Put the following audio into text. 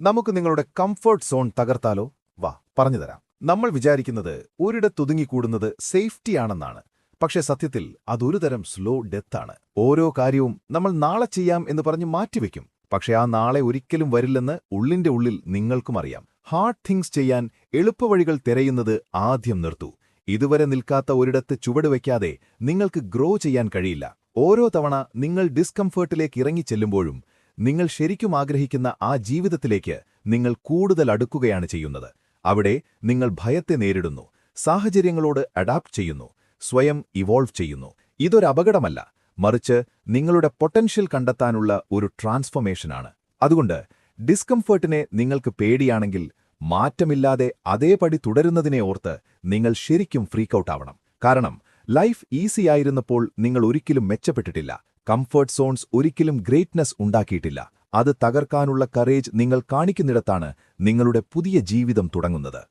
നമുക്ക് നിങ്ങളുടെ comfort zone തകർത്താലോ? വാ പറഞ്ഞുതരാം. നമ്മൾ വിചാരിക്കുന്നത് ഒരിടത്തൊതുങ്ങിക്കൂടുന്നത് സേഫ്റ്റിയാണെന്നാണ്. പക്ഷേ സത്യത്തിൽ അതൊരുതരം സ്ലോ ഡെത്താണ്. ഓരോ കാര്യവും നമ്മൾ നാളെ ചെയ്യാം എന്ന് പറഞ്ഞ് മാറ്റിവെക്കും. പക്ഷേ ആ നാളെ ഒരിക്കലും വരില്ലെന്ന് ഉള്ളിന്റെ ഉള്ളിൽ നിങ്ങൾക്കും അറിയാം. ഹാർഡ് തിങ്സ് ചെയ്യാൻ എളുപ്പവഴികൾ തിരയുന്നത് ആദ്യം നിർത്തൂ. ഇതുവരെ നിൽക്കാത്ത ഒരിടത്ത് ചുവടുവെക്കാതെ നിങ്ങൾക്ക് ഗ്രോ ചെയ്യാൻ കഴിയില്ല. ഓരോ തവണ നിങ്ങൾ ഡിസ്കംഫേർട്ടിലേക്ക് ഇറങ്ങിച്ചെല്ലുമ്പോഴും നിങ്ങൾ ശരിക്കും ആഗ്രഹിക്കുന്ന ആ ജീവിതത്തിലേക്ക് നിങ്ങൾ കൂടുതൽ അടുക്കുകയാണ് ചെയ്യുന്നത്. അവിടെ നിങ്ങൾ ഭയത്തെ നേരിടുന്നു, സാഹചര്യങ്ങളോട് അഡാപ്റ്റ് ചെയ്യുന്നു, സ്വയം ഇവോൾവ് ചെയ്യുന്നു. ഇതൊരു അപകടമല്ല, മറിച്ച് നിങ്ങളുടെ പൊട്ടൻഷ്യൽ കണ്ടെത്താനുള്ള ഒരു ട്രാൻസ്ഫോർമേഷനാണ്. അതുകൊണ്ട് ഡിസ്കംഫേർട്ടിനെ നിങ്ങൾക്ക് പേടിയാണെങ്കിൽ മാറ്റമില്ലാതെ അതേപടി തുടരുന്നതിനെ ഓർത്ത് നിങ്ങൾ ശരിക്കും ഫ്രീക്കൌട്ട് ആവണം. കാരണം ലൈഫ് ഈസിയായിരുന്നപ്പോൾ നിങ്ങൾ ഒരിക്കലും മെച്ചപ്പെട്ടിട്ടില്ല. കംഫർട്ട് സോൺസ് ഒരിക്കലും ഗ്രേറ്റ്നസ് ഉണ്ടാക്കിയിട്ടില്ല. അത് തകർക്കാനുള്ള കറേജ് നിങ്ങൾ കാണിക്കുന്നിടത്താണ് നിങ്ങളുടെ പുതിയ ജീവിതം തുടങ്ങുന്നത്.